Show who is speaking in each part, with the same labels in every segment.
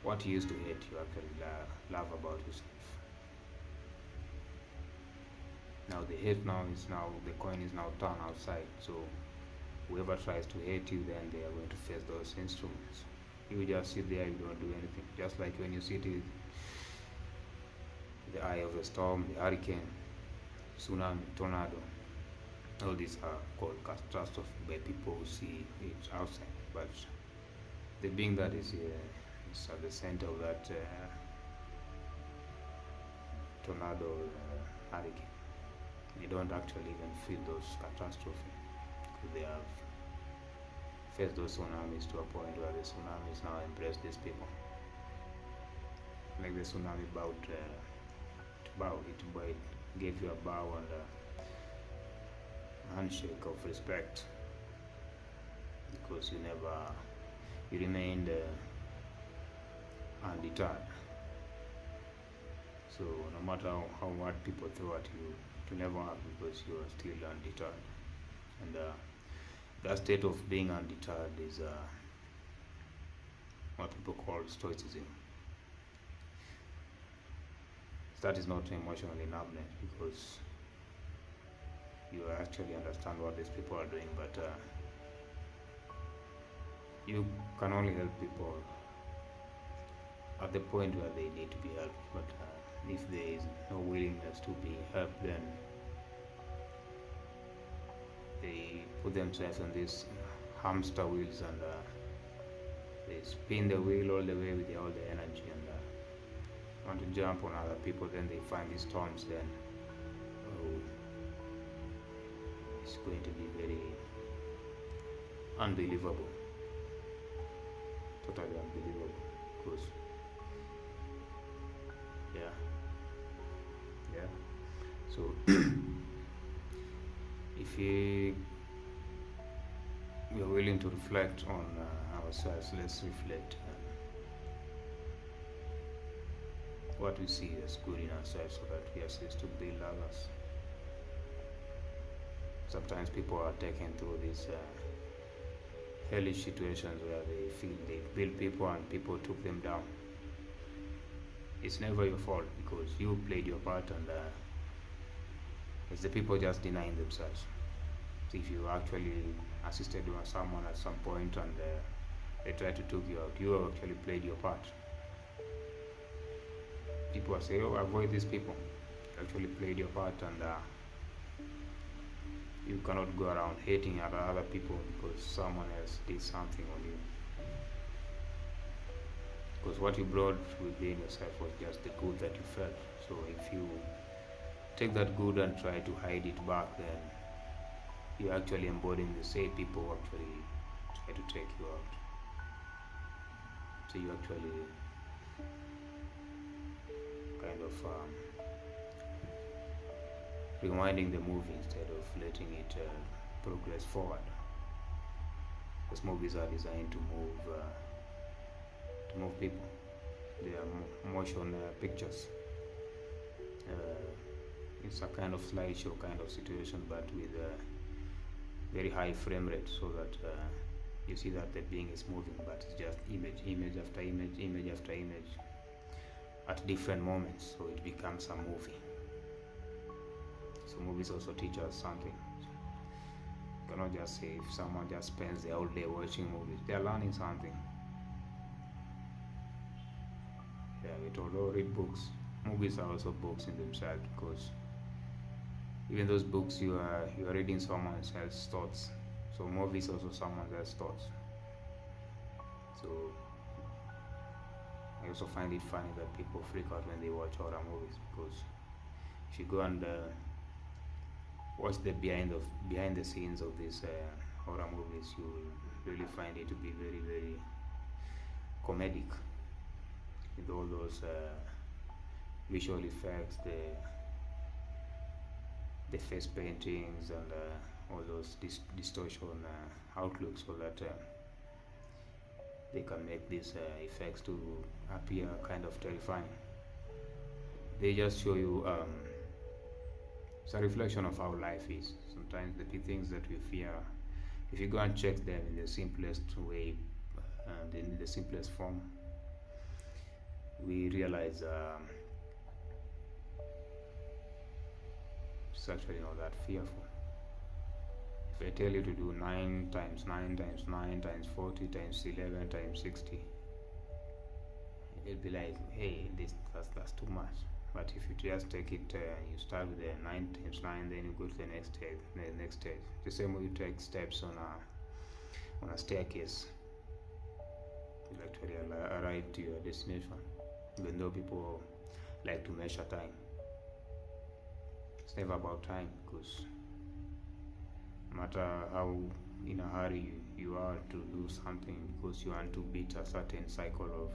Speaker 1: what you used to hate, you actually love about yourself. Now the hate now is now the coin is now turned outside. So whoever tries to hate you, then they are going to face those instruments. You just sit there, you don't do anything. Just like when you sit in the eye of a storm, the hurricane, tsunami, tornado, all these are called catastrophe by people who see it outside. But the being that is at the center of that tornado hurricane, they don't actually even feel those catastrophes. They have faced those tsunamis to a point where the tsunamis now embrace these people. Like the tsunami bowed to bow, it gave you a bow and a handshake of respect because you remained undeterred. So no matter how what people throw at you, it will never happen because you are still undeterred. And that state of being undeterred is what people call stoicism. That is not emotional numbness because you actually understand what these people are doing, but you can only help people at the point where they need to be helped. But if there is no willingness to be helped, then they put themselves on these hamster wheels and they spin the wheel all the way with all the energy and want to jump on other people. Then they find these storms. Then it's going to be very unbelievable, totally unbelievable. Because yeah. So if we are willing to reflect on ourselves, let's reflect what we see as good in ourselves so that we assist to build others. Sometimes people are taken through these hellish situations where they feel they build people and people took them down. It's never your fault because you played your part and it's the people just denying themselves. So if you actually assisted someone at some point and they tried to take you out, you have actually played your part. People are saying, oh, avoid these people. You actually played your part and you cannot go around hating other people because someone else did something on you. Because what you brought within yourself was just the good that you felt. So if you take that good and try to hide it back, then you actually embodying the same people who actually try to take you out. So you actually kind of rewinding the movie instead of letting it progress forward. Because movies are designed to move people. They are motion pictures. It's a kind of slideshow kind of situation, but with very high frame rate, so that you see that the being is moving, but it's just image after image after image at different moments, so it becomes a movie. So movies also teach us something. You cannot just say if someone just spends the whole day watching movies, they are learning something. Yeah, we told, oh, read books. Movies are also books in themselves, because even those books you are reading someone else's thoughts. So movies also someone else's thoughts. So I also find it funny that people freak out when they watch horror movies, because if you go and watch the behind the scenes of these horror movies, you will really find it to be very, very comedic, with all those visual effects, the face paintings, and all those distortion outlooks, so that they can make these effects to appear kind of terrifying. They just show you it's a reflection of how life is. Sometimes the things that we fear, if you go and check them in the simplest way and in the simplest form, we realize it's actually not that fearful. If I tell you to do 9 times 9 times 9 times 40 times 11 times 60, it'll be like, hey, that's too much. But if you just take it, you start with the 9 times 9, then you go to the next stage. The same way you take steps on a staircase, you actually arrive to your destination. Even though people like to measure time, it's never about time, because no matter how in a hurry you are to do something because you want to beat a certain cycle of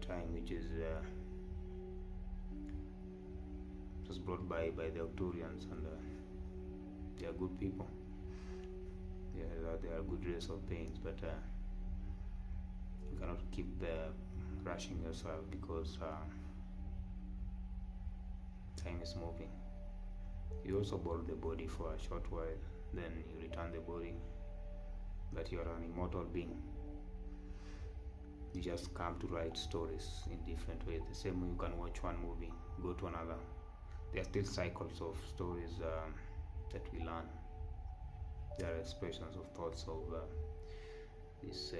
Speaker 1: time, which is just brought by the Octurians, and they are good people. They are good race of beings, but you cannot keep rushing yourself, because time is moving. You also borrow the body for a short while, then you return the body, but you are an immortal being. You just come to write stories in different ways. The same way you can watch one movie, go to another. There are still cycles of stories that we learn. There are expressions of thoughts of these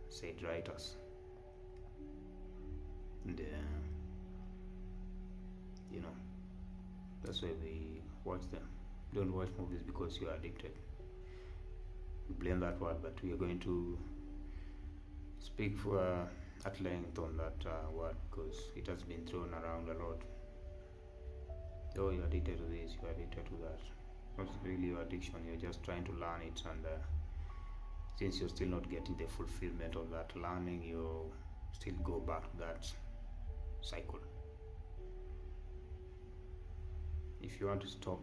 Speaker 1: said writers. And that's why we watch them. Don't watch movies because you are addicted. We blame that word, but we are going to speak at length on that word, because it has been thrown around a lot. Oh, you're addicted to this, you're addicted to that. Not really your addiction, you're just trying to learn it, and since you're still not getting the fulfillment of that learning, you still go back to that cycle. If you want to stop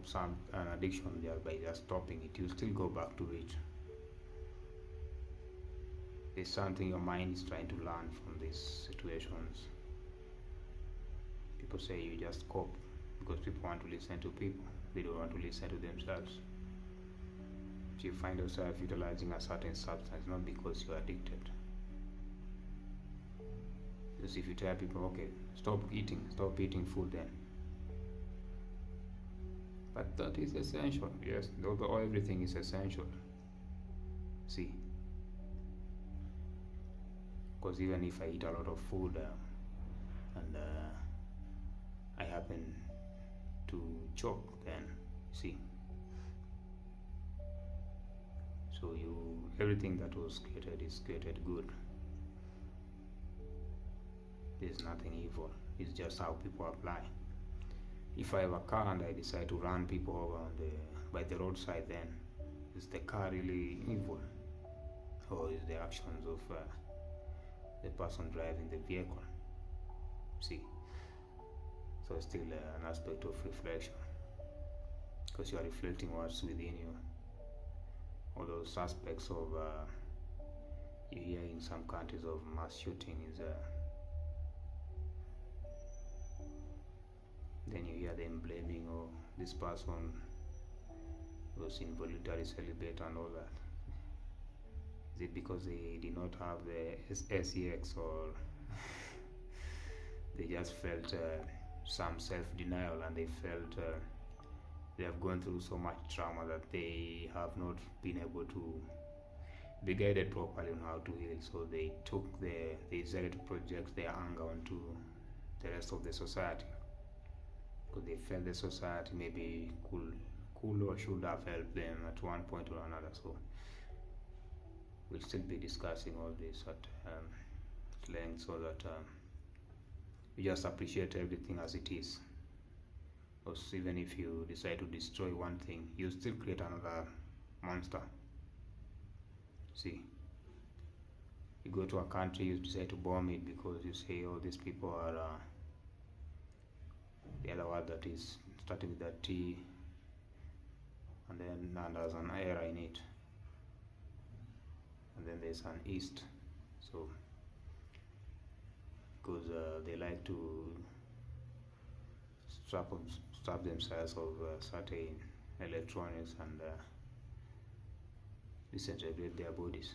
Speaker 1: an addiction there by just stopping it, you still go back to it. There's something your mind is trying to learn from these situations. People say you just cope because people want to listen to people. They don't want to listen to themselves. If you find yourself utilizing a certain substance, not because you're addicted. Because if you tell people, okay, stop eating food then. But that is essential. Yes, although everything is essential. See, because even if I eat a lot of food and I happen to choke, then see. So everything that was created is created good. There's nothing evil. It's just how people apply. If I have a car and I decide to run people over by the roadside, then is the car really evil, or is the actions of the person driving the vehicle? See, so it's still an aspect of reflection, because you are reflecting what's within you. All those aspects of you hear in some countries of mass shooting is then you hear them blaming, oh, this person was involuntary celibate and all that. Is it because they did not have the SEX, or they just felt some self-denial, and they felt they have gone through so much trauma that they have not been able to be guided properly on how to heal, so they decided to project their anger onto the rest of the society, because they felt the society maybe could or should have helped them at one point or another. So we'll still be discussing all this at length, so that you just appreciate everything as it is. Because even if you decide to destroy one thing, you still create another monster. See, you go to a country, you decide to bomb it because you say, oh, these people are the other word that is starting with that T, and then there's an era in it, and then there's an east. So because they like to strap themselves of certain electronics and disintegrate their bodies.